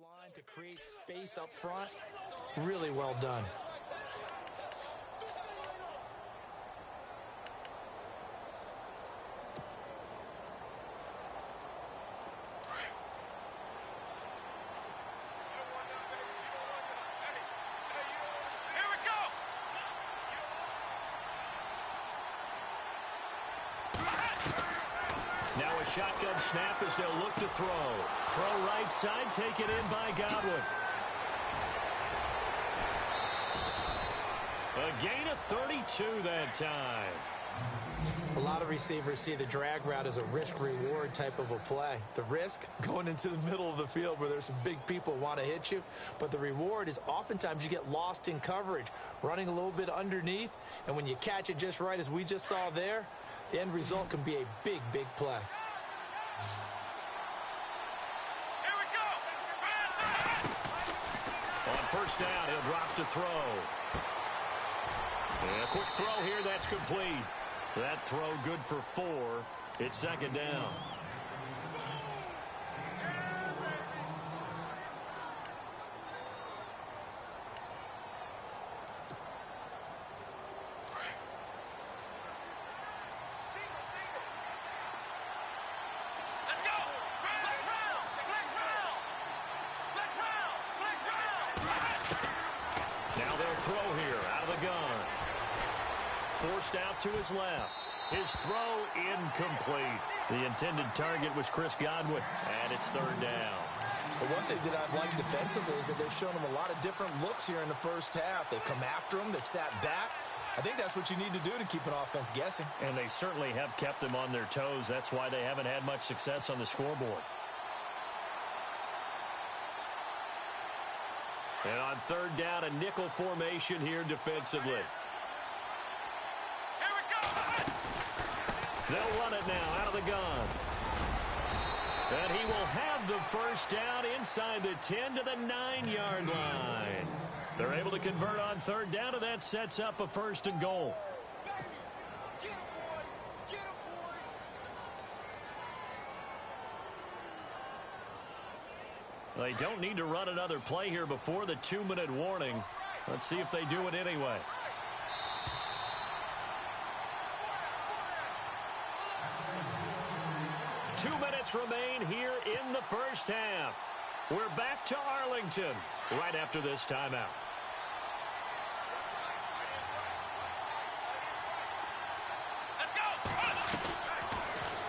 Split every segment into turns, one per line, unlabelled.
line to create space up front. Really well done.
Now a shotgun snap as they'll look to throw. Throw right side, taken in by Godwin. A gain of 32 that time.
A lot of receivers see the drag route as a risk-reward type of a play. The risk, going into the middle of the field where there's some big people who want to hit you. But the reward is oftentimes you get lost in coverage, running a little bit underneath. And when you catch it just right, as we just saw there, the end result can be a big, big play.
Here we go!
On first down, he'll drop to throw. And a quick throw here, that's complete. That throw good for 4. It's second down. Now they'll throw here out of the gun. Forced out to his left. His throw incomplete. The intended target was Chris Godwin, and it's third down.
But one thing that I've liked defensively is that they've shown him a lot of different looks here in the first half. They've come after him. They've sat back. I think that's what you need to do to keep an offense guessing.
And they certainly have kept them on their toes. That's why they haven't had much success on the scoreboard. And on third down, a nickel formation here defensively. They'll run it now out of the gun. And he will have the first down inside the 10 to the 9-yard line. They're able to convert on third down, and that sets up a first and goal. They don't need to run another play here before the 2-minute warning. Let's see if they do it anyway. Remain here in the first half. We're back to Arlington right after this timeout.
Let's go!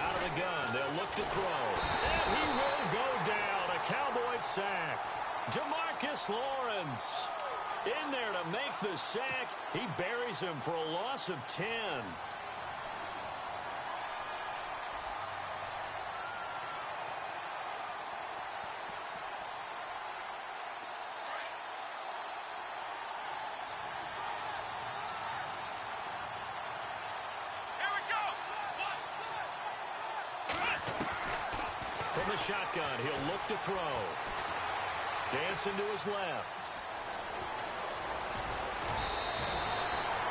Out of the gun, they'll look to throw. And he will go down. A Cowboy sack. DeMarcus Lawrence in there to make the sack. He buries him for a loss of 10. From the shotgun, he'll look to throw. Dancing to his left.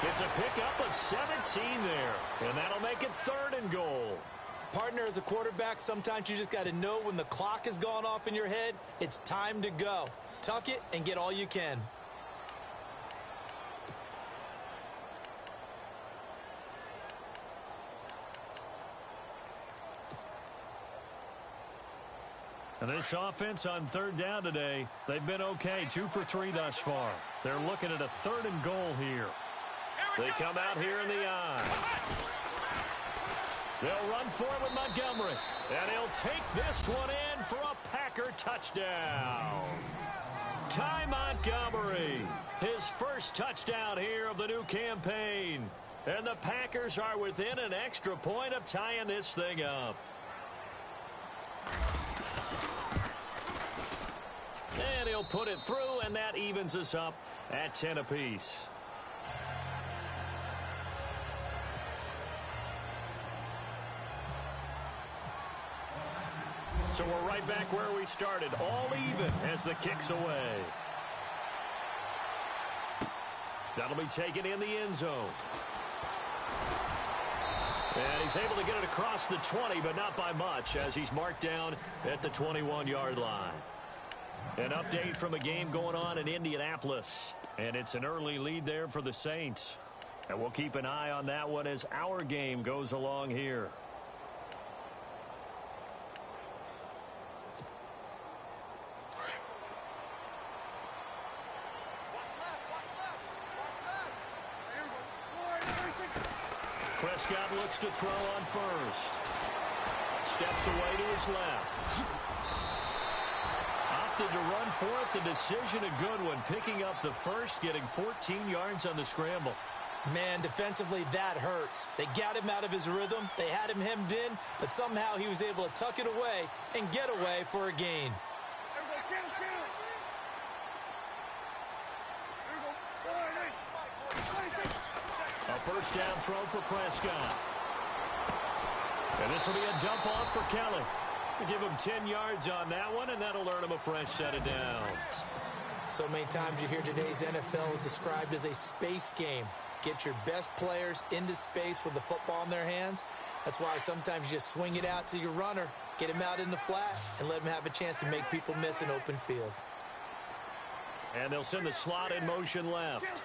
It's a pickup of 17 there, and that'll make it third and goal.
Partner, as a quarterback, sometimes you just got to know when the clock has gone off in your head, it's time to go. Tuck it and get all you can.
And this offense on third down today, they've been okay, 2 for 3 thus far. They're looking at a third and goal here. They come out here in the eye. They'll run for it with Montgomery. And he'll take this one in for a Packer touchdown. Ty Montgomery, his first touchdown here of the new campaign. And the Packers are within an extra point of tying this thing up. And he'll put it through, and that evens us up at 10 apiece. So we're right back where we started, all even as the kick's away. That'll be taken in the end zone. And he's able to get it across the 20, but not by much, as he's marked down at the 21-yard line. An update from a game going on in Indianapolis. And it's an early lead there for the Saints. And we'll keep an eye on that one as our game goes along here. Prescott looks to throw on first. Steps away to his left. Opted to run for it. The decision a good one. Picking up the first, getting 14 yards on the scramble.
Man, defensively, that hurts. They got him out of his rhythm. They had him hemmed in, but somehow he was able to tuck it away and get away for a gain.
A first down throw for Prescott. And this will be a dump off for Kelly. We'll give him 10 yards on that one, and that'll earn him a fresh set of downs.
So many times you hear today's NFL described as a space game. Get your best players into space with the football in their hands. That's why sometimes you just swing it out to your runner, get him out in the flat, and let him have a chance to make people miss an open field.
And they'll send the slot in motion left.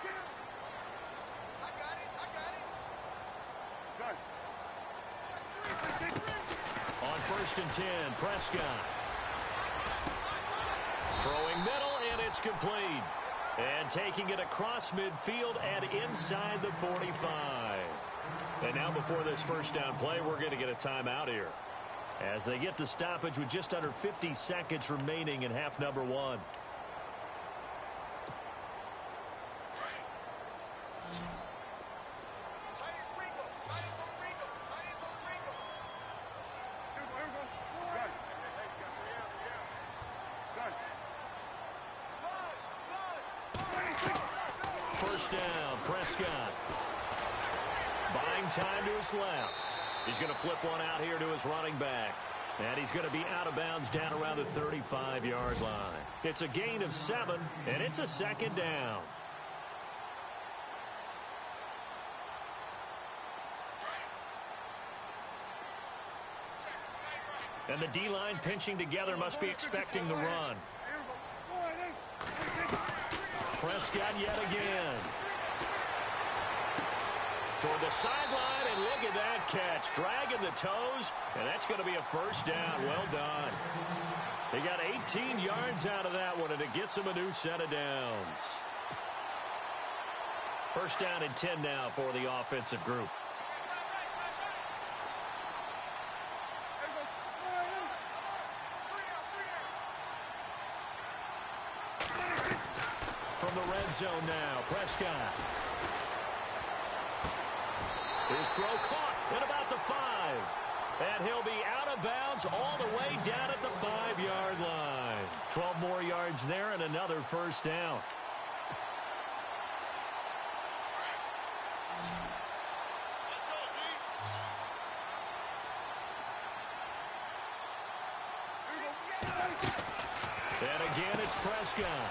On 1st and 10, Prescott. Throwing middle, and it's complete. And taking it across midfield and inside the 45. And now before this first down play, we're going to get a timeout here. As they get the stoppage with just under 50 seconds remaining in half number 1. First down, Prescott. Buying time to his left. He's going to flip one out here to his running back. And he's going to be out of bounds down around the 35-yard line. It's a gain of 7, and it's a second down. And the D-line pinching together must be expecting the run. Prescott yet again. Toward the sideline, and look at that catch. Dragging the toes, and that's going to be a first down. Well done. They got 18 yards out of that one, and it gets them a new set of downs. First down and 10 now for the offensive group. From the red zone now, Prescott. His throw caught at about the 5. And he'll be out of bounds all the way down at the 5-yard line. 12 more yards there and another first down. And again, it's Prescott.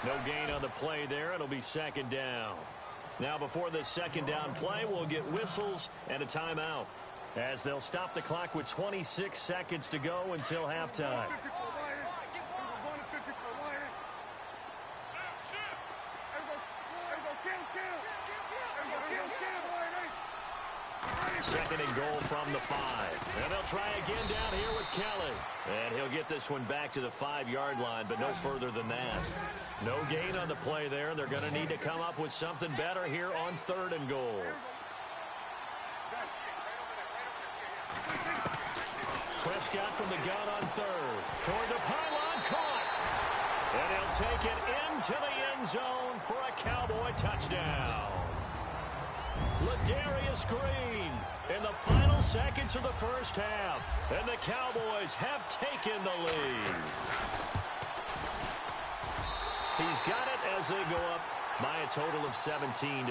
No gain on the play there. It'll be second down. Now, before this second down play, we'll get whistles and a timeout as they'll stop the clock with 26 seconds to go until halftime. Second and goal from the 5. And they'll try again down here with Kelly. And he'll get this one back to the 5-yard line, but no further than that. No gain on the play there, and they're going to need to come up with something better here on 3rd and goal. Prescott from the gun on 3rd. Toward the pylon, caught. And he'll take it into the end zone for a Cowboy touchdown. Ladarius Green in the final seconds of the first half. And the Cowboys have taken the lead. He's got it as they go up by a total of 17-10.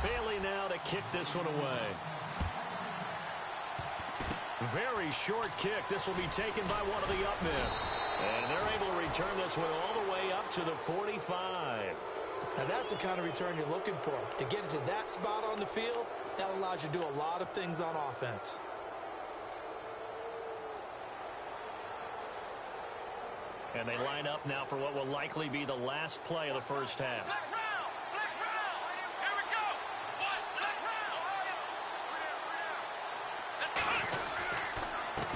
Bailey now to kick this one away. Very short kick. This will be taken by one of the up men. And they're able to return this one all the way up to the 45.
Now that's the kind of return you're looking for. To get it to that spot on the field, That allows you to do a lot of things on offense.
And they line up now for what will likely be the last play of the first half.
Flex round! Flex round! Here we go! One, flex round! Let's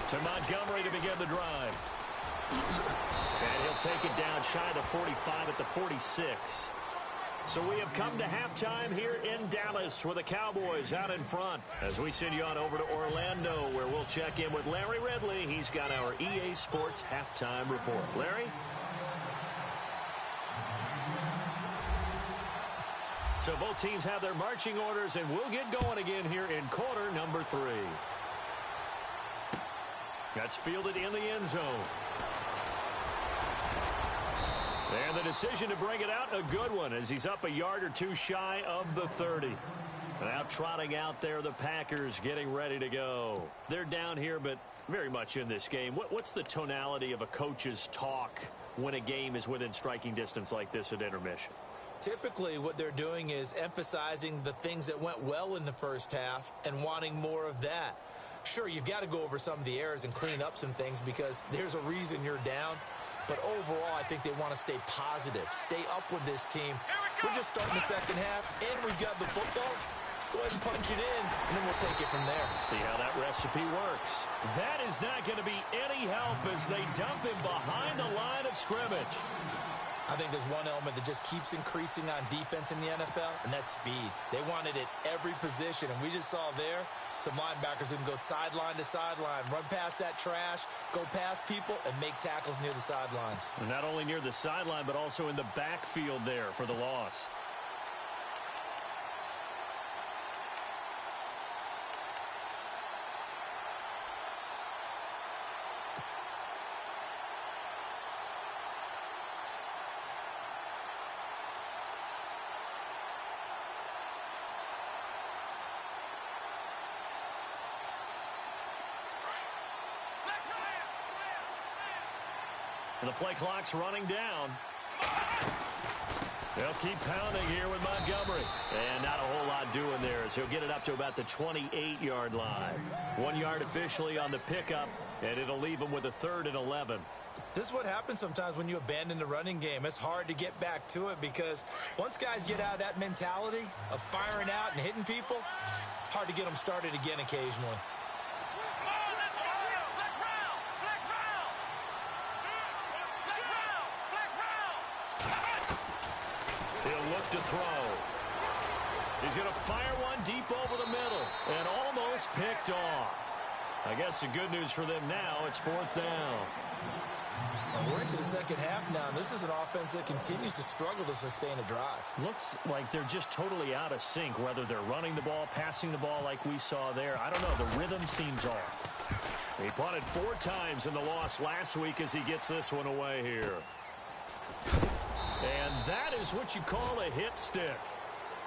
go!
To Montgomery to begin the drive. And he'll take it down shy of the 45 at the 46. So we have come to halftime here in Dallas with the Cowboys out in front as we send you on over to Orlando where we'll check in with Larry Ridley. He's got our EA Sports halftime report. Larry? So both teams have their marching orders, and we'll get going again here in quarter number 3. That's fielded in the end zone. And the decision to bring it out, a good one, as he's up a yard or two shy of the 30. Now trotting out there, the Packers getting ready to go. They're down here, but very much in this game. What's the tonality of a coach's talk when a game is within striking distance like this at intermission?
Typically, what they're doing is emphasizing the things that went well in the first half and wanting more of that. Sure, you've got to go over some of the errors and clean up some things because there's a reason you're down. But overall, I think they want to stay positive, stay up with this team. We're just starting the second half, and we've got the football. Let's go ahead and punch it in, and then we'll take it from there.
See how that recipe works. That is not going to be any help as they dump him behind the line of scrimmage.
I think there's one element that just keeps increasing on defense in the NFL, and that's speed. They want it at every position, and we just saw there some linebackers who can go sideline to sideline, run past that trash, go past people, and make tackles near the sidelines.
And not only near the sideline, but also in the backfield there for the loss. And the play clock's running down. They'll keep pounding here with Montgomery. And not a whole lot doing there as he'll get it up to about the 28-yard line. 1 yard officially on the pickup, and it'll leave him with a 3rd and 11.
This is what happens sometimes when you abandon the running game. It's hard to get back to it because once guys get out of that mentality of firing out and hitting people, hard to get them started again occasionally.
To throw. He's going to fire one deep over the middle and almost picked off. I guess the good news for them now, it's 4th down.
And we're into the second half now, and this is an offense that continues to struggle to sustain a drive.
Looks like they're just totally out of sync, whether they're running the ball, passing the ball like we saw there. I don't know. The rhythm seems off. He punted 4 times in the loss last week as he gets this one away here. And that is what you call a hit stick.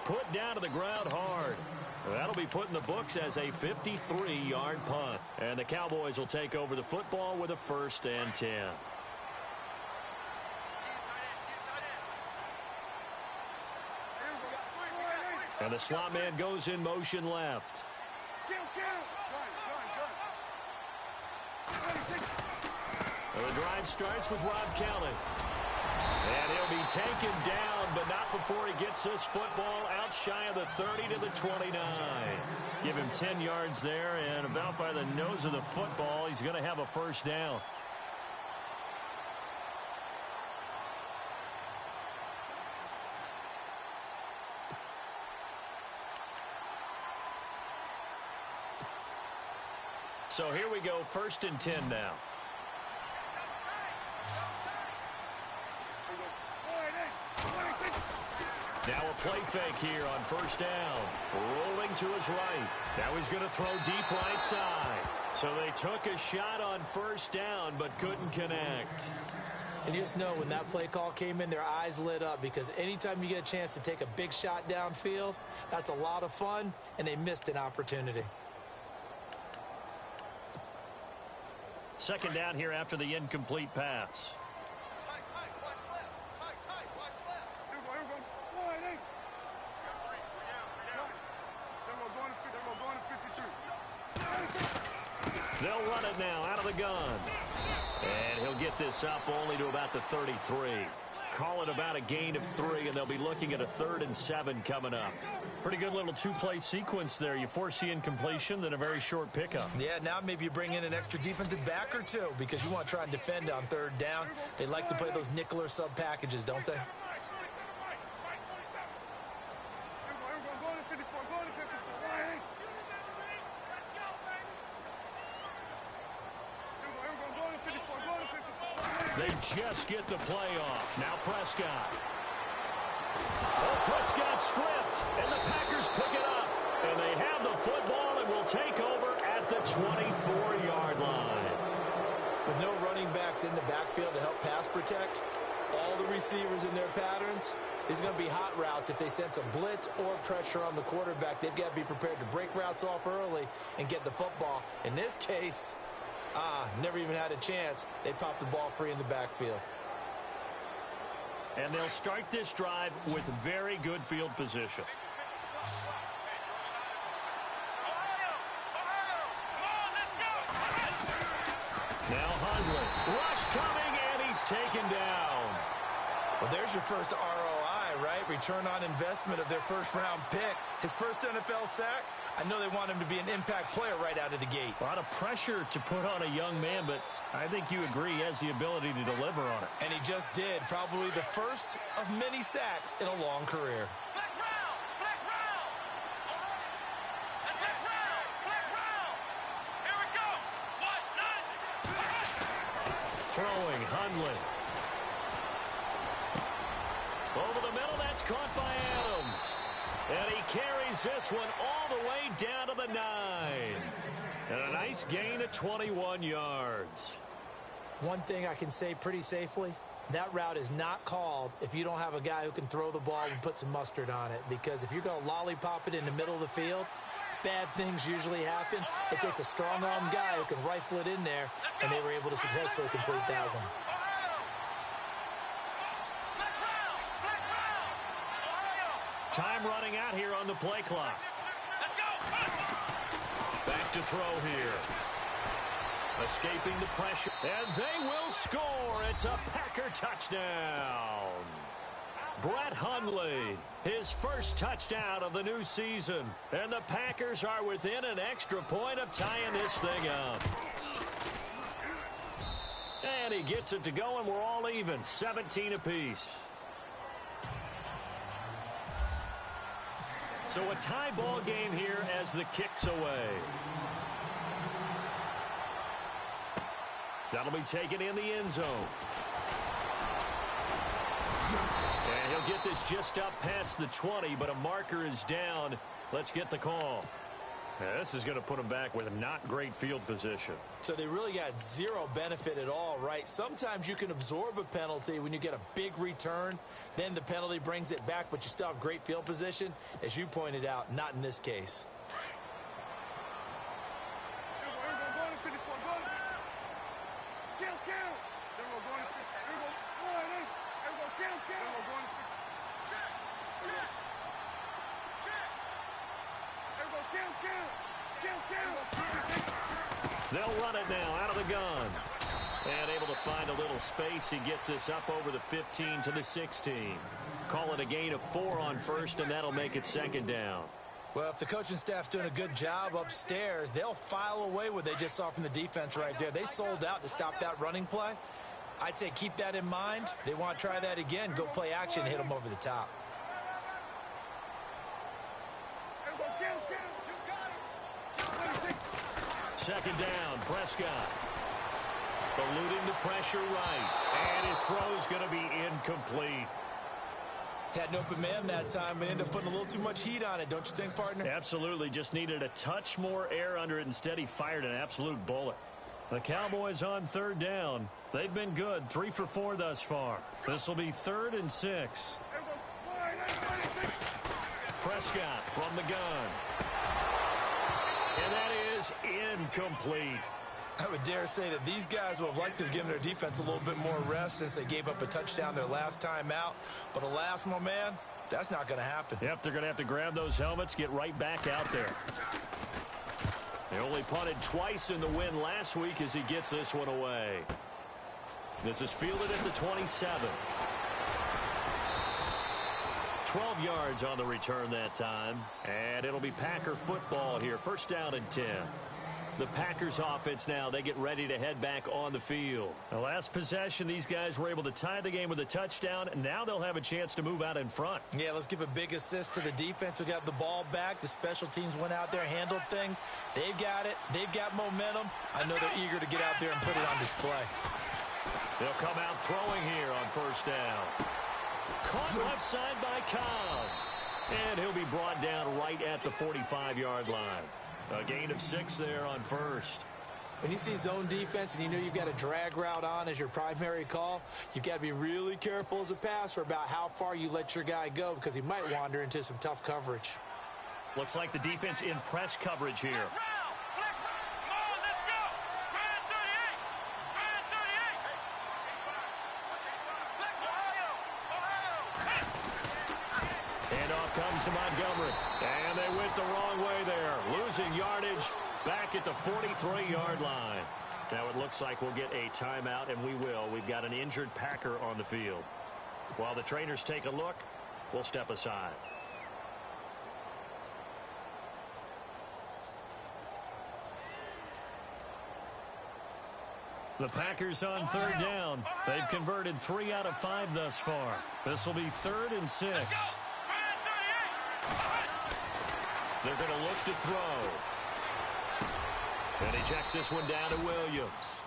Put down to the ground hard. That'll be put in the books as a 53-yard punt. And the Cowboys will take over the football with a 1st and 10. And the slot man goes in motion left. And the drive starts with Rob Kelly. And he'll be taken down, but not before he gets this football out shy of the 30 to the 29. Give him 10 yards there, and about by the nose of the football, he's going to have a 1st down. So here we go, 1st and 10 now. Now a play fake here on 1st down. Rolling to his right. Now he's going to throw deep right side. So they took a shot on 1st down but couldn't connect.
And you just know when that play call came in, their eyes lit up because anytime you get a chance to take a big shot downfield, that's a lot of fun, and they missed an opportunity.
2nd down here after the incomplete pass. They'll run it now out of the gun. And he'll get this up only to about the 33. Call it about a gain of 3, and they'll be looking at a 3rd and 7 coming up. Pretty good little two-play sequence there. You force the incompletion, then a very short pickup.
Yeah, now maybe you bring in an extra defensive back or two because you want to try and defend on 3rd down. They like to play those nickel or sub packages, don't they?
They just get the play off. Now Prescott. Oh, Prescott stripped, and the Packers pick it up. And they have the football and will take over at the 24-yard line.
With no running backs in the backfield to help pass protect, all the receivers in their patterns, these are going to be hot routes. If they sense a blitz or pressure on the quarterback, they've got to be prepared to break routes off early and get the football. In this case, never even had a chance. They popped the ball free in the backfield.
And they'll start this drive with very good field position. Now Hundley. Rush coming, and he's taken down.
Well, there's your first ROI, right? Return on investment of their first-round pick. His first NFL sack. I know they want him to be an impact player right out of the gate.
A lot of pressure to put on a young man, but I think you agree he has the ability to deliver on it.
And he just did. Probably the first of many sacks in a long career.
Throwing, Hundley. Over the middle, that's caught by Adams. And he carries this one all the way down to the 9. And a nice gain of 21 yards.
One thing I can say pretty safely, that route is not called if you don't have a guy who can throw the ball and put some mustard on it. Because if you're going to lollipop it in the middle of the field, bad things usually happen. It takes a strong-arm guy who can rifle it in there, and they were able to successfully complete that one.
Time running out here on the play clock. Back to throw here. Escaping the pressure. And they will score. It's a Packer touchdown. Brett Hundley, his first touchdown of the new season. And the Packers are within an extra point of tying this thing up. And he gets it to go, and we're all even. 17 apiece. So a tie ball game here as the kick's away. That'll be taken in the end zone. And he'll get this just up past the 20, but a marker is down. Let's get the call. Yeah, this is going to put him back with a not great field position.
So they really got zero benefit at all, right? Sometimes you can absorb a penalty when you get a big return. Then the penalty brings it back, but you still have great field position. As you pointed out, not in this case.
They'll run it now out of the gun. And able to find a little space. He gets this up over the 15 to the 16. Call it a gain of 4 on first, and that'll make it 2nd down.
Well, if the coaching staff's doing a good job upstairs, they'll file away what they just saw from the defense right there. They sold out to stop that running play. I'd say keep that in mind. They want to try that again. Go play action and hit them over the top.
Second down, Prescott. Eluding the pressure right. And his throw's going to be incomplete.
Had an open man that time, but ended up putting a little too much heat on it, don't you think, partner?
Absolutely. Just needed a touch more air under it. Instead, he fired an absolute bullet. The Cowboys on 3rd down. They've been good. 3 for 4 thus far. This will be 3rd and 6. Prescott from the gun. And that is incomplete.
I would dare say that these guys would have liked to have given their defense a little bit more rest since they gave up a touchdown their last time out. But alas, my man, that's not going to happen.
Yep, they're going to have to grab those helmets, get right back out there. They only punted twice in the win last week as he gets this one away. This is fielded at the 27. 12 yards on the return that time. And it'll be Packer football here. First down and 10. The Packers offense now, they get ready to head back on the field. The last possession, these guys were able to tie the game with a touchdown. And now they'll have a chance to move out in front.
Yeah, let's give a big assist to the defense who got the ball back. The special teams went out there, handled things. They've got it. They've got momentum. I know they're eager to get out there and put it on display.
They'll come out throwing here on first down. Caught left side by Cobb. And he'll be brought down right at the 45-yard line. A gain of 6 there on first.
When you see zone defense and you know you've got a drag route on as your primary call, you've got to be really careful as a passer about how far you let your guy go because he might wander into some tough coverage.
Looks like the defense in press coverage here. Comes to Montgomery, and they went the wrong way there, losing yardage back at the 43-yard line. Now it looks like we'll get a timeout, and we will. We've got an injured Packer on the field. While the trainers take a look, we'll step aside. The Packers on third down. They've converted 3 out of 5 thus far. This will be 3rd and 6. They're going to look to throw. And he checks this one down to Williams.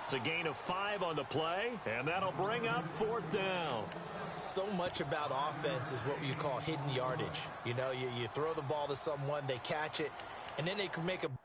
It's a gain of 5 on the play, and that'll bring up 4th down.
So much about offense is what you call hidden yardage. You know, you throw the ball to someone, they catch it, and then they can make a play.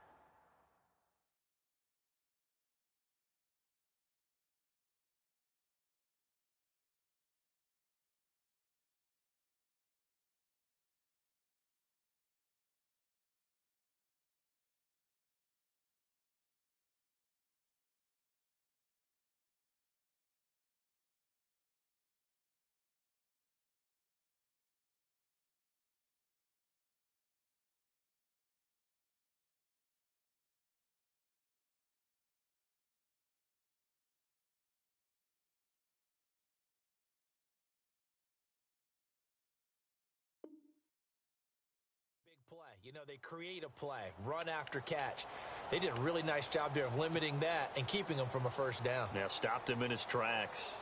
You know, they create a play, run after catch. They did a really nice job there of limiting that and keeping him from a first down.
Now stopped him in his tracks.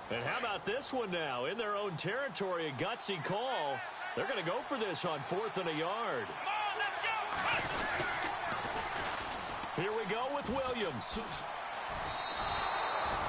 And how about this one now? In their own territory, a gutsy call. They're going to go for this on 4th and a yard. Here we go with Williams.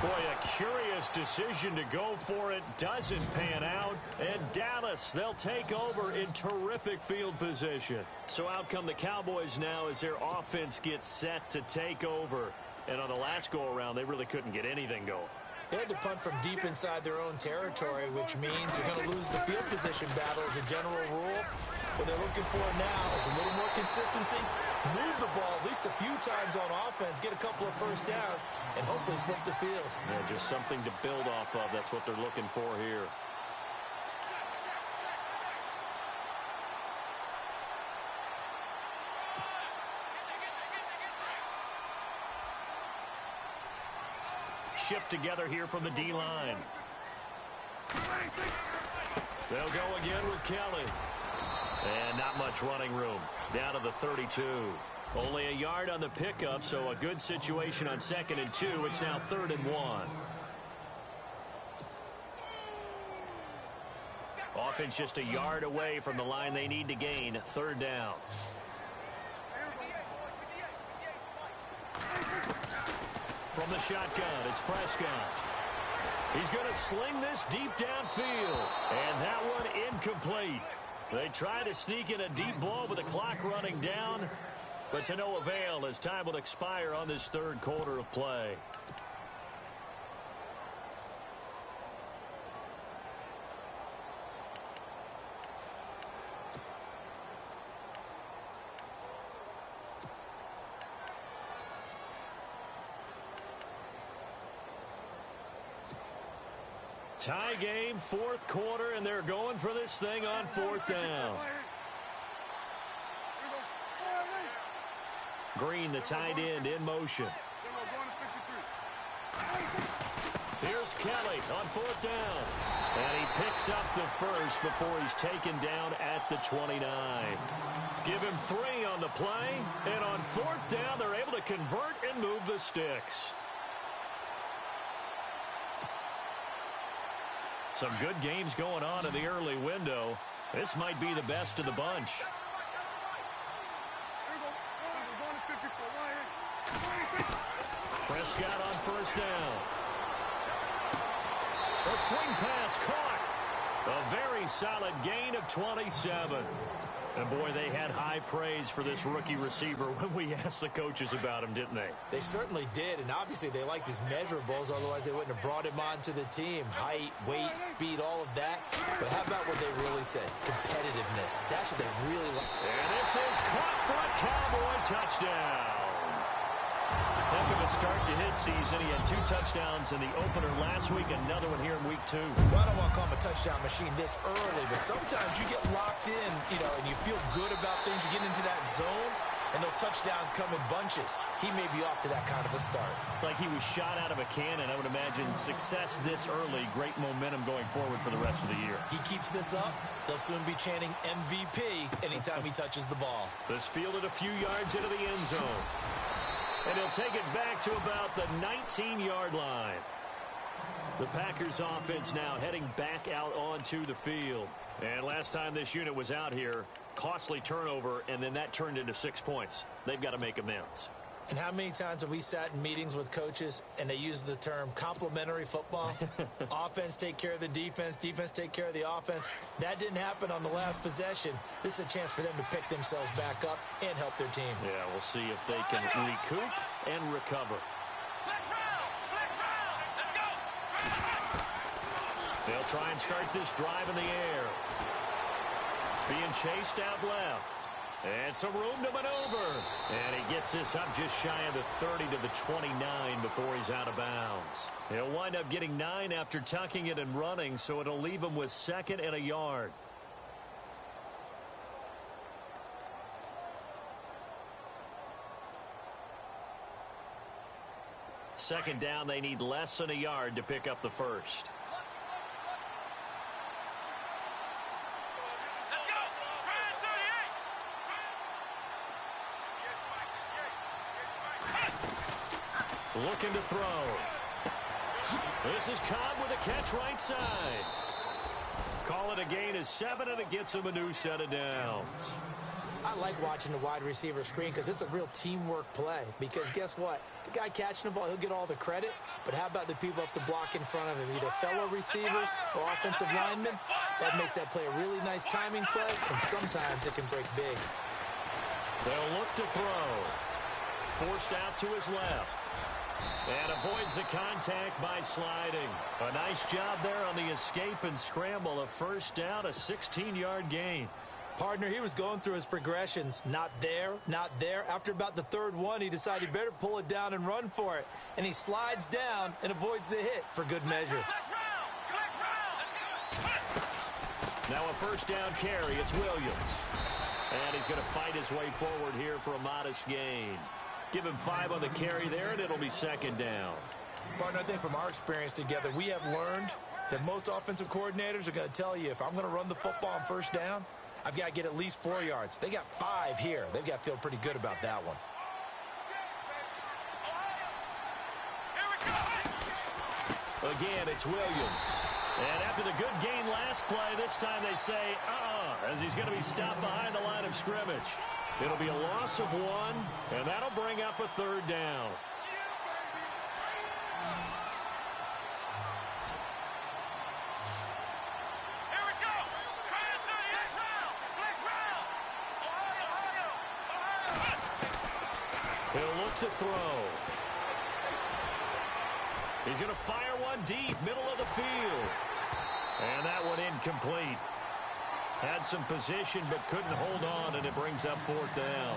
Boy, a curious decision to go for it. Doesn't pan out. And Dallas, they'll take over in terrific field position. So out come the Cowboys now as their offense gets set to take over. And on the last go-around, they really couldn't get anything going.
They had to punt from deep inside their own territory, which means you're going to lose the field position battle as a general rule. What they're looking for now is a little more consistency, move the ball at least a few times on offense, get a couple of first downs, and hopefully flip the field.
Yeah, just something to build off of. That's what they're looking for here. Shift together here from the D-line. They'll go again with Kelly. And not much running room. Down to the 32. Only a yard on the pickup, so a good situation on 2nd and 2. It's now 3rd and 1. Offense just a yard away from the line they need to gain. 3rd down. From the shotgun, it's Prescott. He's going to sling this deep downfield. And that one incomplete. They try to sneak in a deep ball with the clock running down, but to no avail as time will expire on this 3rd quarter of play. Tie game, fourth quarter, and they're going for this thing on fourth down. Green, the tight end, in motion. Here's Kelly on fourth down. And he picks up the first before he's taken down at the 29. Give him 3 on the play. And on fourth down, they're able to convert and move the sticks. Some good games going on in the early window. This might be the best of the bunch. Prescott on first down. The swing pass caught. A very solid gain of 27. And, boy, they had high praise for this rookie receiver when we asked the coaches about him, didn't they?
They certainly did, and obviously they liked his measurables. Otherwise, they wouldn't have brought him onto the team. Height, weight, speed, all of that. But how about what they really said? Competitiveness. That's what they really like.
And this is caught for a Cowboy touchdown. Heck of a start to his season. He had 2 touchdowns in the opener last week, another one here in week 2.
Well, I don't want to call him a touchdown machine this early, but sometimes you get locked in, and you feel good about things. You get into that zone, and those touchdowns come in bunches. He may be off to that kind of a start.
It's like he was shot out of a cannon. I would imagine success this early, great momentum going forward for the rest of the year.
He keeps this up, they'll soon be chanting MVP anytime he touches the ball.
This fielded a few yards into the end zone. And he'll take it back to about the 19-yard line. The Packers offense now heading back out onto the field. And last time this unit was out here, costly turnover, and then that turned into 6 points. They've got to make amends.
And how many times have we sat in meetings with coaches and they use the term complementary football? Offense take care of the defense, defense take care of the offense. That didn't happen on the last possession. This is a chance for them to pick themselves back up and help their team.
Yeah, we'll see if they can recoup and recover. They'll try and start this drive in the air. Being chased out left. And some room to maneuver. And he gets this up just shy of the 30 to the 29 before he's out of bounds. He'll wind up getting 9 after tucking it and running, so it'll leave him with 2nd and a yard. Second down, they need less than a yard to pick up the first. Looking to throw. This is Cobb with a catch right side. Call it a gain of 7, and it gets him a new set of downs.
I like watching the wide receiver screen because it's a real teamwork play. Because guess what? The guy catching the ball, he'll get all the credit. But how about the people have to block in front of him, either fellow receivers or offensive linemen? That makes that play a really nice timing play, and sometimes it can break big.
They'll look to throw. Forced out to his left. And avoids the contact by sliding. A nice job there on the escape and scramble. A first down, a 16-yard gain.
Partner, he was going through his progressions. Not there, not there. After about the 3rd one, he decided he better pull it down and run for it. And he slides down and avoids the hit for good measure.
Now a first down carry. It's Williams. And he's going to fight his way forward here for a modest gain. Give him 5 on the carry there, and it'll be 2nd down.
Partner, I think from our experience together, we have learned that most offensive coordinators are going to tell you, if I'm going to run the football on first down, I've got to get at least 4 yards. They got 5 here. They've got to feel pretty good about that one.
Again, it's Williams. And after the good gain last play, this time they say, as he's going to be stopped behind the line of scrimmage. It'll be a loss of 1, and that'll bring up a 3rd down.
Here we go.
He'll look to throw. He's going to fire one deep, middle of the field. And that one incomplete. Had some position but couldn't hold on, and it brings up 4th down.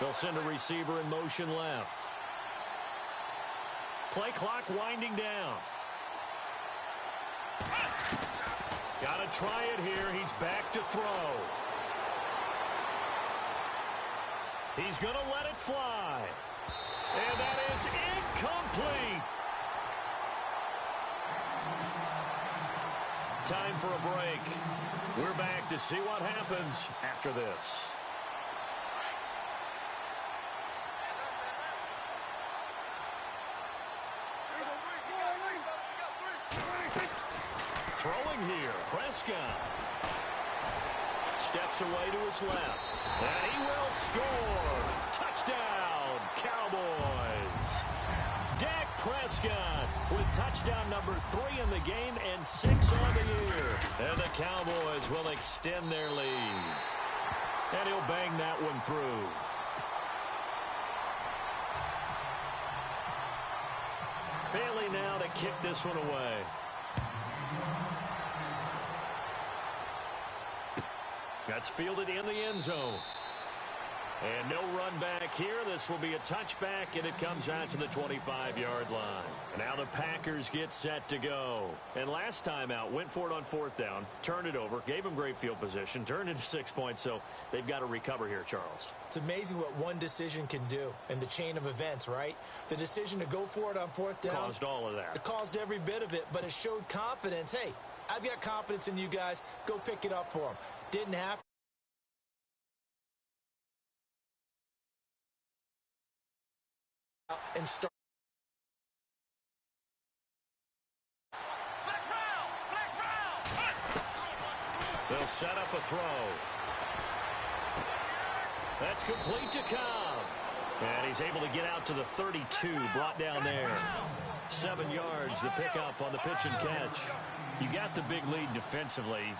They'll send a receiver in motion left. Play clock winding down. Got to try it here. He's back to throw. He's going to let it fly. And that is incomplete. Time for a break. We're back to see what happens after this. Throwing here, Prescott. Steps away to his left. And he will score. Touchdown, Cowboys. Dak Prescott with touchdown number 3 in the game and 6 on the year. And the Cowboys will extend their lead. And he'll bang that one through. Bailey now to kick this one away. That's fielded in the end zone. And no run back here. This will be a touchback, and it comes out to the 25-yard line. And now the Packers get set to go. And last time out, went for it on 4th down, turned it over, gave them great field position, turned into 6 points, so they've got to recover here, Charles.
It's amazing what one decision can do in the chain of events, right? The decision to go for it on 4th down.
Caused all of that.
It caused every bit of it, but it showed confidence. Hey, I've got confidence in you guys. Go pick it up for them. Didn't happen. And start.
They'll set up a throw. That's complete to Cobb. And he's able to get out to the 32, brought down there. 7 yards, the pickup on the pitch and catch. You got the big lead defensively.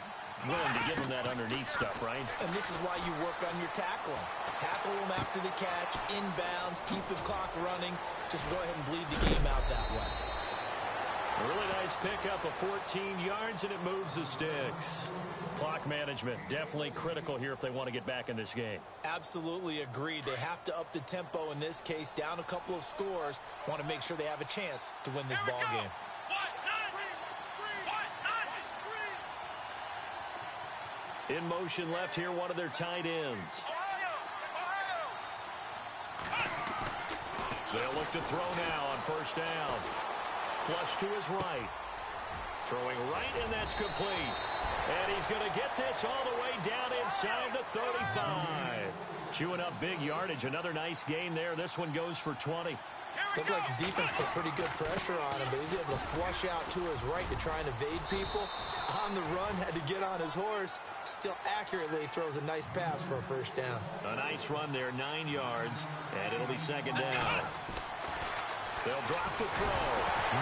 Willing to give them that underneath stuff, right?
And this is why you work on your tackling. Tackle them after the catch, inbounds, keep the clock running. Just go ahead and bleed the game out that way.
A really nice pickup of 14 yards, and it moves the sticks. Clock management definitely critical here if they want to get back in this game.
Absolutely agreed. They have to up the tempo in this case, down a couple of scores. Want to make sure they have a chance to win this ball game.
In motion left here, one of their tight ends. They'll look to throw now on 1st down. Flush to his right. Throwing right, and that's complete. And he's going to get this all the way down inside the 35. Chewing up big yardage. Another nice gain there. This one goes for 20.
Looked like the defense put pretty good pressure on him, but he's able to flush out to his right to try and evade people. On the run, had to get on his horse. Still accurately throws a nice pass for a 1st down.
A nice run there, 9 yards, and it'll be 2nd down. They'll drop the throw.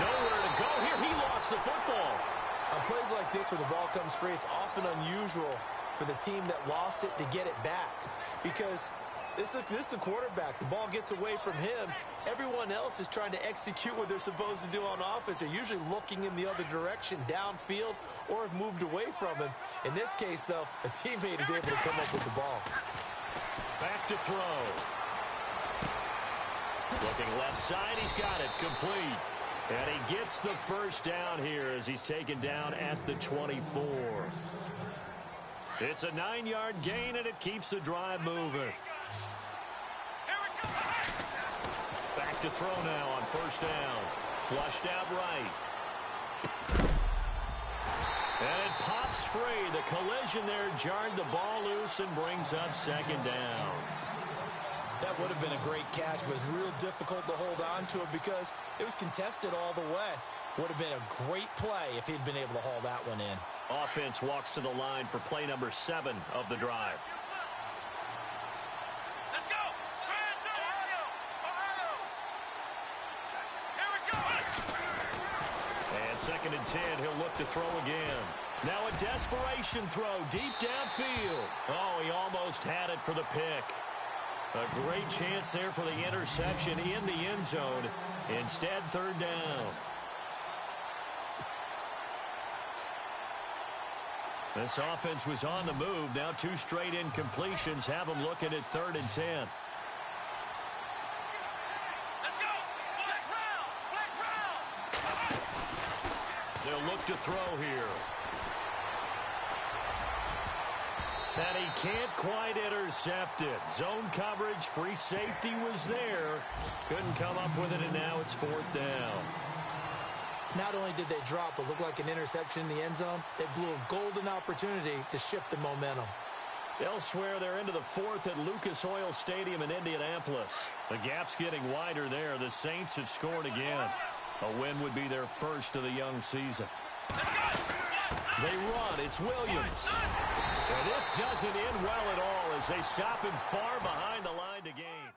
Nowhere to go here. He lost the football.
On plays like this where the ball comes free, it's often unusual for the team that lost it to get it back. Because this is the quarterback. The ball gets away from him. Everyone else is trying to execute what they're supposed to do on offense. They're usually looking in the other direction, downfield, or have moved away from him. In this case, though, a teammate is able to come up with the ball.
Back to throw. Looking left side, he's got it, complete. And he gets the 1st down here as he's taken down at the 24. It's a 9-yard gain, and it keeps the drive moving. Back to throw now on 1st down. Flushed out right. And it pops free. The collision there jarred the ball loose and brings up 2nd down.
That would have been a great catch, but it was real difficult to hold on to it because it was contested all the way. Would have been a great play if he'd been able to haul that one in.
Offense walks to the line for play number 7 of the drive.
Let's go! Ohio! Here we go!
And 2nd and 10, he'll look to throw again. Now a desperation throw deep downfield. Oh, he almost had it for the pick. A great chance there for the interception in the end zone. Instead, 3rd down. This offense was on the move. Now 2 straight incompletions have them looking at 3rd and 10. They'll look to throw here. And he can't quite intercept it. Zone coverage, free safety was there. Couldn't come up with it, and now it's 4th down.
Not only did they drop what looked like an interception in the end zone, they blew a golden opportunity to shift the momentum.
Elsewhere, they're into the 4th at Lucas Oil Stadium in Indianapolis. The gap's getting wider there. The Saints have scored again. A win would be their first of the young season. They run. It's Williams. And this doesn't end well at all as they stop him far behind the line to gain.